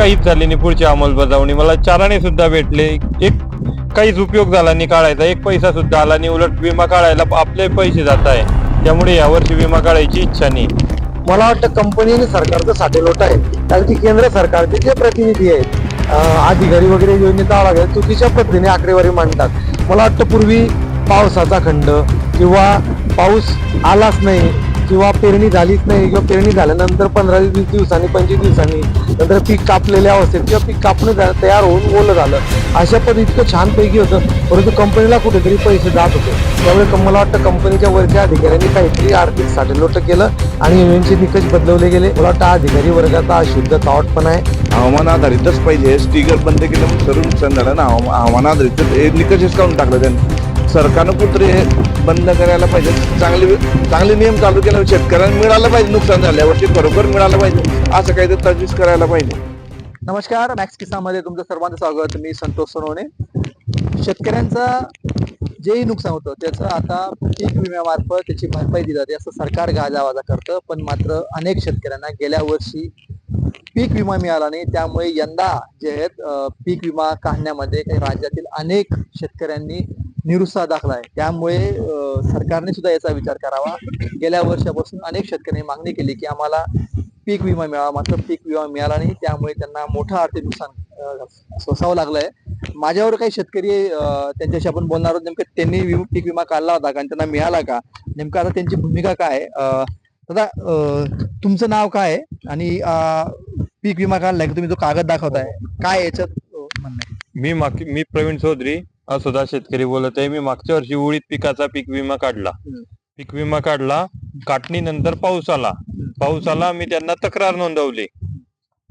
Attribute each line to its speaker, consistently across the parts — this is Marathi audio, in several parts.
Speaker 1: काहीच झाली नाही पुढची अंमलबजावणी. मला चाराने सुद्धा भेटले, एक काहीच उपयोग झाला नाही काढायचा, एक पैसा सुद्धा आला नाही. उलट विमा काढायला आपले पैसे जात आहे, त्यामुळे यावर्षी विमा काढायची इच्छा नाही.
Speaker 2: मला वाटतं कंपनी आणि सरकारचं साटेलोट आहे, कारण की केंद्र सरकारचे जे प्रतिनिधी आहेत, अधिकारी वगैरे योजनेचा आढावा घेतात, चुकीच्या पद्धतीने आकडेवारी मांडतात. मला वाटतं पूर्वी पावसाचा खंड किंवा पाऊस आलाच नाही किंवा पेरणी झालीच नाही किंवा पेरणी झाल्यानंतर 15-20 दिवसांनी 25 दिवसांनी नंतर पीक कापलेल्या अवस्थेत किंवा पीक कापणं तयार होऊन ओलं झालं, अशा पद्धती इतकं छानपैकी होतं. परंतु कंपनीला कुठेतरी पैसे जात होते. त्यामुळे मला वाटतं कंपनीच्या वरच्या अधिकाऱ्यांनी काहीतरी आर्थिक साठेलोट केलं आणि योजनेचे निकष बदलवले गेले. मला वाटतं अधिकारी वर्गाचा अशुद्ध चावटपणा आहे.
Speaker 3: हवामान आधारितच पाहिजे. स्टिकर बंद केलं मग सर्व नुकसान झालं ना. हवामान आधारित निकषच काढून टाकलं त्यांनी. सरकारनं कुठे बंद करायला पाहिजे. चांगले नियम चालू केले, शेतकऱ्यांना मिळालं पाहिजे. नुकसान झाल्यावरती बरोबर मिळालं पाहिजे, असं काहीतरी तजवीज करायला पाहिजे.
Speaker 2: नमस्कार, मॅक्स किसानमध्ये तुमचं सर्वांचं स्वागत. मी संतोष सोनवणे. शेतकऱ्यांचं जेही नुकसान होतं त्याचं आता पीक विम्यामार्फत त्याची भरपाई दिली जाते असं सरकार गाजावाजा करतं, पण मात्र अनेक शेतकऱ्यांना गेल्या वर्षी पीक विमा मिळाला नाही. त्यामुळे यंदा जे आहेत पीक विमा काढण्यामध्ये काही राज्यातील अनेक शेतकऱ्यांनी निरुत्साह दाखलाय. त्यामुळे सरकारने सुद्धा याचा विचार करावा. गेल्या वर्षापासून अनेक शेतकऱ्यांनी मागणी केली की आम्हाला पीक विमा मिळावा, मात्र पीक विमा मिळाला नाही. त्यामुळे त्यांना मोठं आर्थिक नुकसान सोसावं लागलंय. माझ्यावर काही शेतकरी त्यांच्याशी आपण बोलणार आहोत. नेमकं त्यांनी पीक विमा काढला होता का आणि त्यांना मिळाला का, नेमकं आता त्यांची भूमिका काय आहे. दादा, तुमचं नाव काय आहे आणि पीक विमा काढलाय की तुम्ही जो कागद दाखवताय, काय याच्यात म्हणणं आहे?
Speaker 1: मी प्रवीण चौधरी सुद्धा शेतकरी बोलत आहे. मी मागच्या वर्षी उडीद पिकाचा पीक विमा काढला. पीक विमा काढला, काटणीनंतर पाऊस आला. मी त्यांना तक्रार नोंदवली.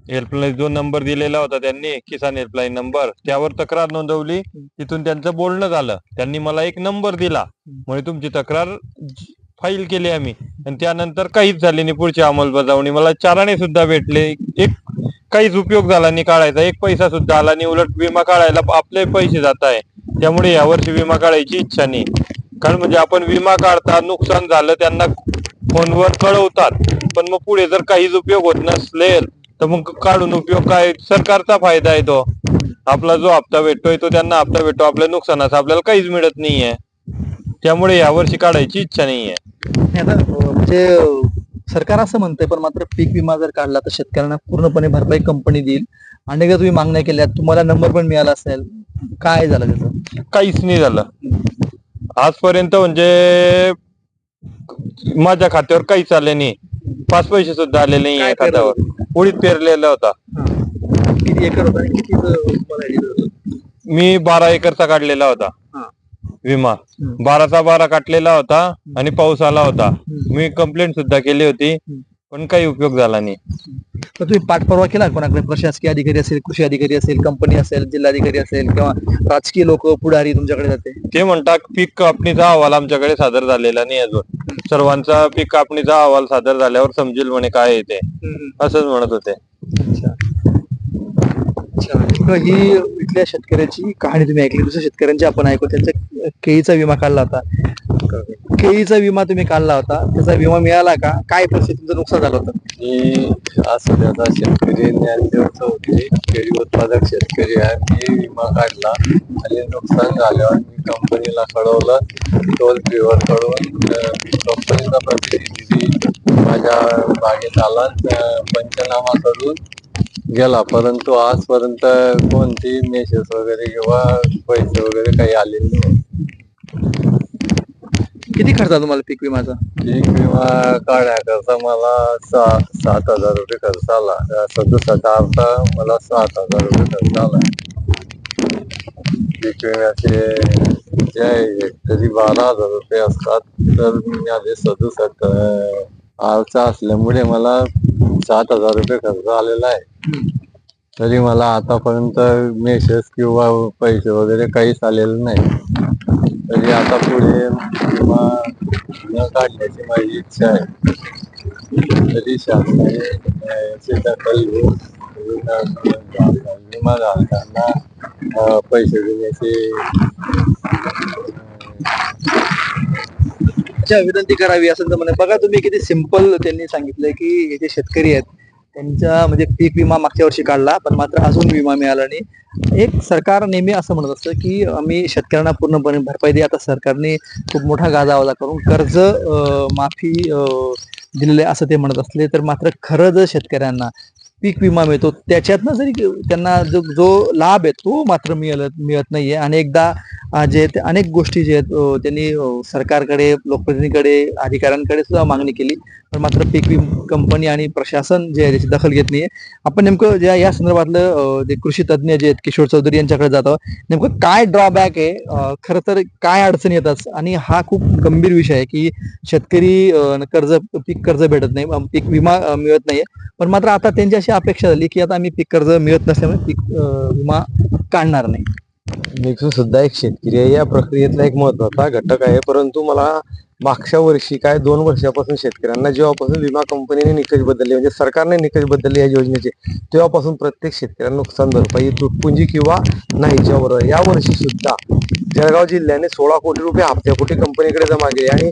Speaker 1: हेल्पलाईन जो नंबर दिलेला होता त्यांनी, किसान हेल्पलाईन नंबर, त्यावर तक्रार नोंदवली. तिथून त्यांचं बोलणं झालं. त्यांनी मला एक नंबर दिला, म्हणजे तुमची तक्रार फाईल केली आम्ही. आणि त्यानंतर काहीच झाली नाही पुढची अंमलबजावणी. मला चाराने सुद्धा भेटले, एक काहीच उपयोग झाला नाही काढायचा, एक पैसा सुद्धा आला नाही. उलट विमा काढायला आपले पैसे जात आहे, त्यामुळे यावर्षी विमा काढायची इच्छा नाही. कारण म्हणजे आपण विमा काढता, नुकसान झालं त्यांना फोनवर कळवतात, पण मग पुढे जर काहीच उपयोग होत नसेल तर मग काढून उपयोग काय. सरकारचा फायदा आहे तो. आपला जो हप्ता भेटतोय तो त्यांना हप्ता भेटतो, आपल्या नुकसानाचा आपल्याला काहीच मिळत नाहीये. त्यामुळे यावर्षी काढायची इच्छा नाहीये.
Speaker 2: म्हणजे सरकार असं म्हणतंय, पण मात्र पीक विमा जर काढला तर शेतकऱ्यांना पूर्णपणे भरपाई कंपनी देईल. अनेकदा तुम्ही मागण्या केल्या, तुम्हाला नंबर पण मिळाला असेल, काय झालं त्याचं?
Speaker 1: काहीच नाही झालं आजपर्यंत. म्हणजे माझ्या खात्यावर काहीच आले नाही, 5 पैसे सुद्धा आले नाही खात्यावर. उडीद पेरलेला होता.
Speaker 2: किती एकर होता आणि किती?
Speaker 1: मी 12 एकरचा काढलेला होता विमा. 12चा 12 काटलेला होता आणि पाऊस आला होता. मी कंप्लेंट सुद्धा केली होती, पण काही उपयोग झाला नाही.
Speaker 2: तर तुम्ही पाठपुरावा केला कोणाकडे? प्रशासकीय अधिकारी असेल, कृषी अधिकारी असेल, कंपनी असेल, जिल्हाधिकारी असेल किंवा राजकीय लोक पुढारी तुमच्याकडे जाते?
Speaker 1: ते म्हणतात पीक कापणीचा अहवाल आमच्याकडे सादर झालेला नाही अजून. सर्वांचा पीक कापणीचा अहवाल सादर झाल्यावर समजेल म्हणे काय येते, असंच म्हणत होते.
Speaker 2: ही इथल्या शेतकऱ्याची कहाणी तुम्ही ऐकली. दुसऱ्या शेतकऱ्यांची आपण ऐकू. त्यांचा केळीचा विमा काढला होता. केळीचा विमा तुम्ही काढला होता, त्याचा विमा मिळाला का? काय परिस्थिती, तुमचं नुकसान झालं होतं?
Speaker 4: मी सध्याचा शेतकरी ज्ञानदेव चौधरी, केळी उत्पादक शेतकरी आहे. मी विमा काढला आणि नुकसान झाल्यावर मी कंपनीला कळवलं. टोल फ्रीवर कळवून कंपनीचा प्रतिनिधी माझ्या बागेत आला, पंचनामा करून गेला. परंतु आजपर्यंत कोणती मेसेज वगैरे किंवा पैसे वगैरे काही आलेले नाही.
Speaker 2: किती खर्च आला तुम्हाला पीक विमाचा?
Speaker 4: पीक विमा काढण्याकरता मला 7,000 रुपये खर्च आला. 67 अर्थ मला 7,000 रुपये खर्च आला. पीक विम्याचे जे हेक्टरी 12,000 रुपये असतात, तर माझे 67 अर्थ असल्यामुळे मला 7,000 रुपये खर्च आलेला आहे. तरी मला आतापर्यंत मेसेज किंवा पैसे वगैरे काहीच आलेले नाही. तरी आता पुढे विमा न काढण्याची माझी इच्छा आहे. तरी शासनाने याची दखल घेऊन विमा धारकांना पैसे देण्याची
Speaker 2: विनंती करावी असं तर म्हणे. बघा तुम्ही किती सिंपल त्यांनी सांगितलंय की हे जे शेतकरी आहेत त्यांचा म्हणजे पीक विमा मागच्या वर्षी काढला, पण मात्र अजून विमा मिळाला नाही. एक सरकार नेहमी असं म्हणत असतं की आम्ही शेतकऱ्यांना पूर्णपणे भरपाई दे. आता सरकारने खूप मोठा गाजावाजा करून कर्ज माफी दिलेले असं ते म्हणत असले, तर मात्र खरं जर शेतकऱ्यांना पीक विमा मिळतो त्याच्यातनं जरी त्यांना जो लाभ आहे तो मात्र मिळत नाहीये. अनेकदा जे ते अनेक गोष्टी जे आहेत त्यांनी सरकारकडे, लोकप्रतिनिधीकडे, अधिकाऱ्यांकडे सुद्धा मागणी केली, पण मात्र पीक विमा कंपनी आणि प्रशासन जे आहे त्याची दखल घेत नाहीये. आपण नेमकं ज्या या संदर्भातलं जे कृषी तज्ज्ञ जे आहेत किशोर चौधरी यांच्याकडे जातो, नेमकं काय ड्रॉबॅक आहे, खरं तर काय अडचणी येतात, आणि हा खूप गंभीर विषय आहे की शेतकरी पीक कर्ज भेटत नाही, पीक विमा मिळत नाहीये, पण मात्र आता त्यांची अशी अपेक्षा झाली की आता आम्ही पीक कर्ज मिळत नसल्यामुळे पीक विमा काढणार नाही.
Speaker 5: मी सुद्धा एक शेतकरी आहे. या प्रक्रियेतला एक महत्वाचा घटक आहे. परंतु मला मागच्या वर्षी 2 वर्षापासून शेतकऱ्यांना जेव्हापासून विमा कंपनीने निकष बदलले, म्हणजे सरकारने निकष बदलले या योजनेचे, तेव्हापासून प्रत्येक शेतकऱ्यांना नुकसान भरपाई तुटपुंजी किंवा नाहीच्या वर. या वर्षी सुद्धा जळगाव जिल्ह्याने 16 कोटी रुपये हप्त्यापोटी कंपनीकडे जमा केले आणि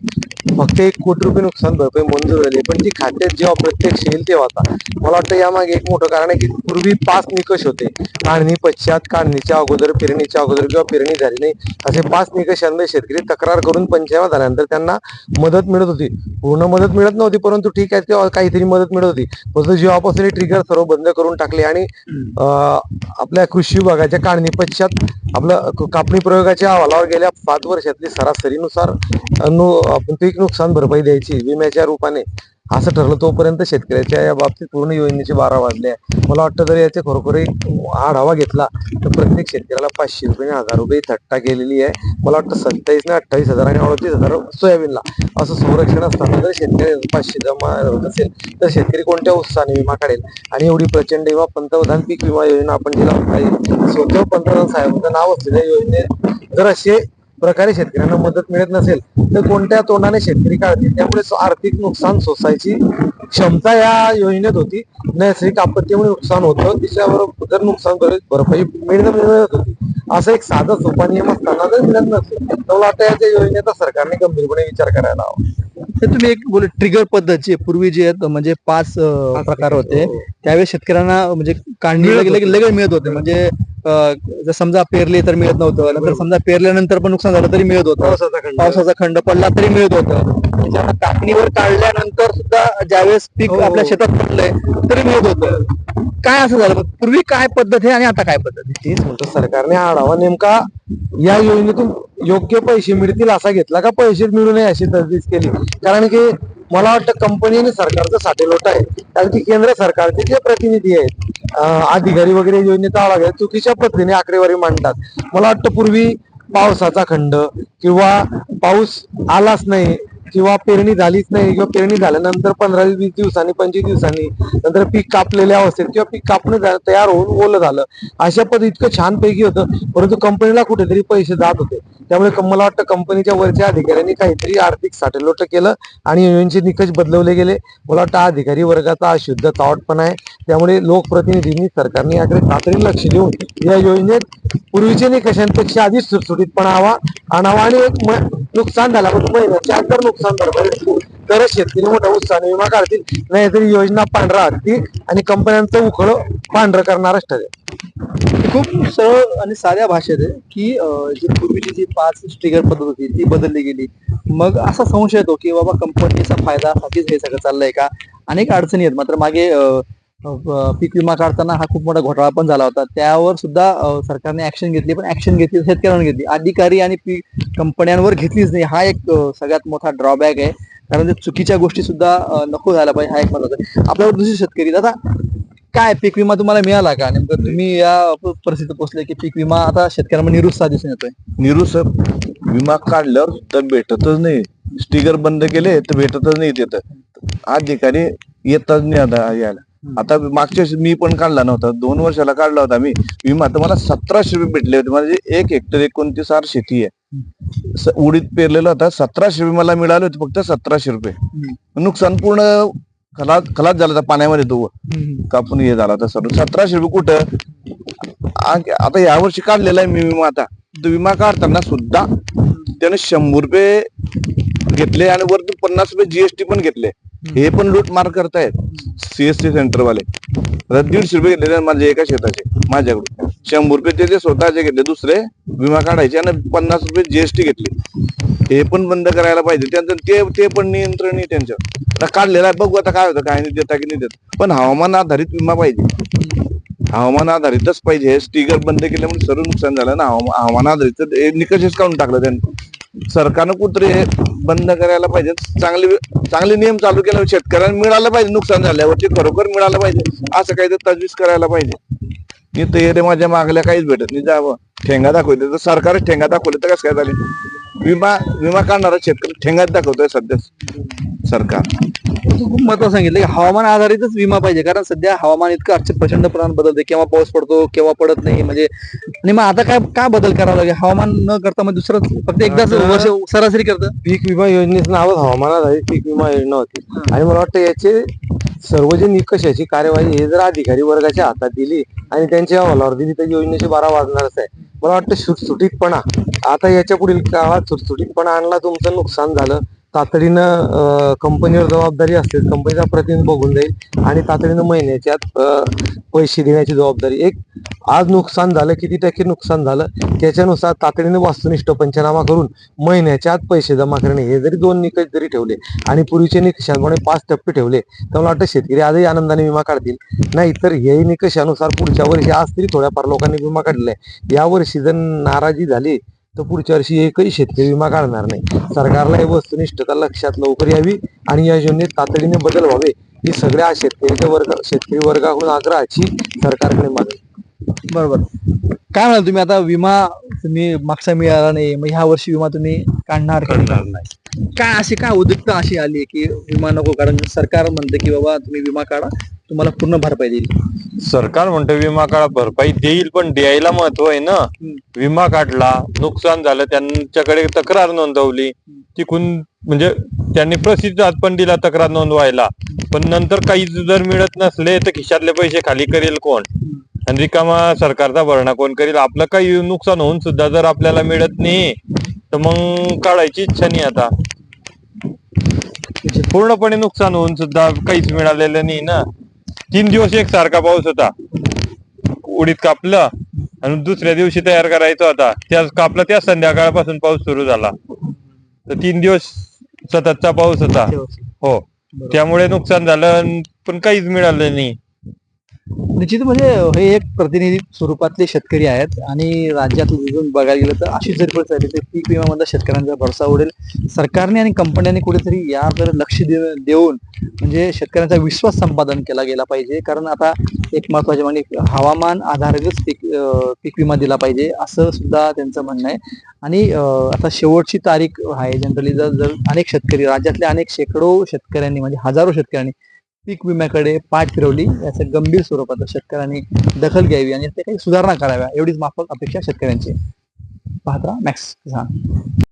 Speaker 5: फक्त 1 कोटी रुपये नुकसान भरपाई मंजूर झाली, पण ती खात्यात जेव्हा प्रत्यक्ष येईल तेव्हा आता मला वाटतं यामागे एक मोठं कारण आहे की पूर्वी 5 निकष होते. काढणी पश्चात, काढणीच्या अगोदर, पेरणीच्या अगोदर किंवा पेरणी झाली नाही, असे 5 निकषांमध्ये शेतकरी तक्रार करून पंचायत झाल्यानंतर त्यांना मदत मिळत होती. पूर्ण मदत मिळत नव्हती, परंतु ठीक आहे तेव्हा काहीतरी मदत मिळत होती. परंतु जेव्हापासून ट्रिगर सर्व बंद करून टाकले आणि आपल्या कृषी विभागाच्या काढणी पश्चात आपलं कापणी प्रयोगाच्या अहवालावर गेल्या 5 वर्षातली सरासरीनुसार पीक नुकसान भरपाई द्यायची विम्याच्या रूपाने असं ठरलं. तोपर्यंत शेतकऱ्याच्या या बाबतीत पूर्ण योजनेचे 12 वाजले आहे. मला वाटतं जर याचे खरोखर एक आढावा घेतला तर प्रत्येक शेतकऱ्याला 500 रुपये आणि 1000 रुपये थट्टा केलेली आहे. मला वाटतं 27 ने 28,000 आणि 38,000 सोयाबीनला असं संरक्षण असताना जर शेतकरी 500 जमा असेल तर शेतकरी कोणत्या उत्साहाने विमा काढेल. आणि एवढी प्रचंड विमा पंतप्रधान पीक विमा योजना आपण जिला स्वतः पंतप्रधान साहेबांचं नाव असलेल्या योजनेत जर असे प्रकारे शेतकऱ्यांना मदत मिळत नसेल तर कोणत्या तोंडाने शेतकरी काढतील. त्यामुळे आर्थिक नुकसान सोसायची क्षमता या योजनेत होती. नैसर्गिक आपत्तीमुळे नुकसान होतं, तिच्याबरोबर जर नुकसान भरपाई मिळत होती. असं एक साधा सोपा नियम असताना जर मिळत नसेल तर मला वाटतं याच्या योजनेचा सरकारने गंभीरपणे विचार करायला हवा.
Speaker 2: तर तुम्ही एक बोल ट्रिगर पद्धतची पूर्वी जे आहेत म्हणजे 5 प्रकार होते, त्यावेळेस शेतकऱ्यांना म्हणजे काढणी लगेच मिळत होते. म्हणजे जर समजा पेरले तर मिळत नव्हतं, नंतर समजा पेरल्यानंतर पण नुकसान झालं तरी मिळत होतं, पावसाचा खंड पडला तरी मिळत होतं, त्याच्यानंतर कापणीवर काढल्यानंतर सुद्धा ज्यावेळेस पीक आपल्या शेतात पडलंय तरी मिळत होतं. काय असं झालं पूर्वी, काय पद्धत आहे आणि आता काय पद्धत आहे?
Speaker 5: तेच म्हणतो सरकारने आढावा नेमका या योजनेतून योग्य पैसे मिळतील असा घेतला का पैसे मिळू नये अशी तजवीज केली. कारण की मला वाटतं कंपनी आणि सरकारचं साठेलोट आहे. कारण की केंद्र सरकारचे जे प्रतिनिधी आहेत, अधिकारी वगैरे योजनेचा आढावा घेतात, चुकीच्या पद्धतीने आकडेवारी मांडतात. मला वाटतं पूर्वी पावसाचा खंड किंवा पाऊस आलाच नाही किंवा पेरणी झालीच नाही किंवा पेरणी झाल्यानंतर 15-20 दिवसांनी 25 दिवसांनी नंतर पीक कापलेल्या अवस्थेत किंवा पीक कापणं तयार होऊन ओलं झालं, अशा पद्धती इतकं छान पैकी होतं. परंतु कंपनीला कुठेतरी पैसे जात होते. त्यामुळे मला वाटतं कंपनीच्या वरच्या अधिकाऱ्यांनी काहीतरी आर्थिक साठेलोट केलं आणि योजनेचे निकष बदलवले गेले. मला वाटतं अधिकारी वर्गाचा अशुद्ध चावटपणा आहे. त्यामुळे लोकप्रतिनिधींनी, सरकारने याकडे तातडीने लक्ष देऊन या योजनेत पूर्वीच्या निकषांपेक्षा आधीच सुटसुटीतपणा आणावा आणि एक नुकसान झाला महिन्याच्या आत जर नुकसान भरपाई तरच शेतकरी मोठा उत्साहाने विमा काढतील, नाहीतरी योजना पांढरा हत्ती आणि कंपन्यांचं उखळ पांढरं करणारच ठरेल.
Speaker 2: खूप सरळ आणि साध्या भाषेत आहे की जी पूर्वीची जी 5 ट्रिगर पद्धत होती ती बदलली गेली. मग असा संशय येतो की बाबा कंपनीचा फायदा हातीच हे सगळं चाललंय का? अनेक अडचणी आहेत. मात्र मागे पीक विमा काढताना हा खूप मोठा घोटाळा पण झाला होता. त्यावर सुद्धा सरकारने ऍक्शन घेतली, पण ऍक्शन घेतली शेतकऱ्यांवर घेतली, अधिकारी आणि पीक कंपन्यांवर घेतलीच नाही. हा एक सगळ्यात मोठा ड्रॉबॅक आहे. कारण ते चुकीच्या गोष्टी सुद्धा नको झाल्या पाहिजे, हा एक महत्वाचा आहे. आपल्यावर दुसरे शेतकरी आता काय पीक विमा तुम्हाला मिळाला का? नेमकं तुम्ही या परिस्थितीत पोहोचले की पीक विमा आता शेतकऱ्यांना निरुत्साह दिसून येतोय.
Speaker 3: विमा काढल्यावर तर भेटतच नाही. स्टिकर बंद केले तर भेटतच नाही. तिथं अधिकारी येतच नाही आता यायला. आता मागच्या वर्षी मी पण काढला नव्हता, 2 वर्षाला काढला होता मी विमा, तर मला 1700 रुपये भेटले होते. म्हणजे 1 हेक्टर 29 शेती आहे, उडीद पेरलेला होता, 1700 रुपये मला मिळाले होते, फक्त 1700 रुपये. नुकसान पूर्ण खलास झाला होता पाण्यामध्ये, तो कापून हे झाला होता सर्व. 1700 रुपये कुठं? आता यावर्षी काढलेला आहे मी विमा. आता तो विमा काढताना सुद्धा त्याने 100 रुपये घेतले आणि वरती 50 रुपये जीएसटी पण घेतले. हे पण लूटमार करतायत सीएससी सेंटरवाले. आता 150 रुपये घेतले माझ्या एका शेताचे माझ्याकडून, 100 रुपये ते स्वतःचे घेतले, दुसरे विमा काढायचे आणि 50 रुपये जीएसटी घेतली. हे पण बंद करायला पाहिजे. त्यांचं ते पण नियंत्रण नाही त्यांचं. आता काढलेलं आहे, बघू आता काय होतं, काय नाही देता की नाही देत. पण हवामान आधारित विमा पाहिजे, हवामान आधारितच पाहिजे. हे स्टिगर बंद केल्यामुळे सर्व नुकसान झालं ना. हवामान आधारित निकषच काढून टाकलं त्यांनी. सरकारनं कुठतरी हे बंद करायला पाहिजे. चांगले नियम चालू केल्यावर शेतकऱ्यांना मिळालं पाहिजे. नुकसान झाल्यावर ते खरोखर मिळालं पाहिजे, असं काहीतरी तजवीज करायला पाहिजे. मी तर माझ्या मागल्या काहीच भेटत नाही. जावं ठेंगा दाखवते तर सरकारच ठेंगा दाखवले तर कसं काय झाले. विमा काढणारा शेतकरी ठेंगाच दाखवतोय सध्या सरकार.
Speaker 2: खूप महत्व सांगितलं की हवामान आधारितच विमा पाहिजे, कारण सध्या हवामान इतकं प्रचंड प्रमाणात बदलते. केव्हा पाऊस पडतो केव्हा पडत नाही, म्हणजे आणि मग आता काय बदल करावा लागेल. हवामान न करता मग दुसरं फक्त एकदाच वर्ष सरासरी करतं.
Speaker 5: पीक विमा योजनेचं नाव हवामान आधारित पीक विमा योजना होती. आणि मला वाटतं याचे सर्व जे निकष याची कार्यवाही हे जर अधिकारी वर्गाच्या हातात दिली आणि त्यांच्या अहवालावर दिली तर योजनेची 12 वाजणारच आहे. मला वाटतं सुटसुटीतपणा, आता याच्या पुढील काळात सुटसुटीतपणा आणला, तुमचं नुकसान झालं तातडीनं कंपनीवर जबाबदारी असते, कंपनीचा प्रतिनिधी बघून जाईल आणि तातडीनं महिन्याच्या पैसे देण्याची जबाबदारी. एक आज नुकसान झालं, किती टक्के नुकसान झालं त्याच्यानुसार तातडीने वस्तुनिष्ठ पंचनामा करून महिन्याच्या आत पैसे जमा करणे, हे जरी 2 निकष जरी ठेवले आणि पूर्वीचे निकषांप्रमाणे 5 टप्पे ठेवले तर मला वाटतं शेतकरी आजही आनंदाने विमा काढतील. नाही तर हेही निकषानुसार पुढच्या वर्षी, आज तरी थोड्याफार लोकांनी विमा काढलाय, या वर्षी जर नाराजी झाली तर पुढच्या वर्षी एकही शेतकरी विमा काढणार नाही. सरकारला ही वस्तुनिष्ठता लक्षात लवकर यावी आणि या योजनेत तातडीने बदल व्हावे ही सगळ्या शेतकरी वर्गाकडून आग्रहाची सरकारकडे मागणी.
Speaker 2: बरोबर. काय म्हणाल तुम्ही, आता विमा तुम्ही मागचा मिळाला नाही, मग ह्या वर्षी विमा तुम्ही काढणार
Speaker 1: नाही.
Speaker 2: काय उद्युक्ता अशी आली की विमा नको, कारण सरकार म्हणतं की बाबा तुम्ही विमा काढा, तुम्हाला पूर्ण भरपाई देईल.
Speaker 1: सरकार म्हणतं विमा काढा, भरपाई देईल, पण द्यायला महत्व आहे ना. विमा काढला, नुकसान झालं, त्यांच्याकडे तक्रार नोंदवली, तिकून म्हणजे त्यांनी प्रसिद्धात पण दिला तक्रार नोंदवायला, पण नंतर काहीच जर मिळत नसले तर खिशातले पैसे खाली करेल कोण आणि रिकामा सरकारचा भरणा कोण करेल. आपलं काही नुकसान होऊन सुद्धा जर आपल्याला मिळत नाही तर मग काढायची इच्छा नाही. आता पूर्णपणे नुकसान होऊन सुद्धा काहीच मिळालेलं नाही ना. 3 दिवस एकसारखा पाऊस होता, उडीद कापलं आणि दुसऱ्या दिवशी तयार करायचा होता, त्याच कापला, त्याच संध्याकाळपासून पाऊस सुरू झाला. तर 3 दिवस सततचा पाऊस होता. हो, त्यामुळे नुकसान झालं पण काहीच मिळालं नाही.
Speaker 2: निश्चित म्हणजे हे एक प्रतिनिधी स्वरूपातले शेतकरी आहेत आणि राज्यात बघायला गेलं तर अशी जर चालली तर पीक विम्यामध्ये शेतकऱ्यांचा भरसा उडेल. सरकारने आणि कंपन्यांनी कुठेतरी याकडे लक्ष देऊन म्हणजे शेतकऱ्यांचा विश्वास संपादन केला गेला पाहिजे. कारण आता एक महत्वाचे म्हणजे हवामान आधारितच पीक विमा दिला पाहिजे असं सुद्धा त्यांचं म्हणणं आहे. आणि आता शेवटची तारीख आहे जनरली, जर अनेक शेतकरी, राज्यातल्या अनेक शेकडो शेतकऱ्यांनी म्हणजे हजारो शेतकऱ्यांनी पीक विम्याकडे पाठ फिरवली, याचं गंभीर स्वरूपात शेतकऱ्यांनी दखल घ्यावी आणि ते काही सुधारणा कराव्या, एवढीच माफक अपेक्षा शेतकऱ्यांची. पाहता मॅक्स किसान.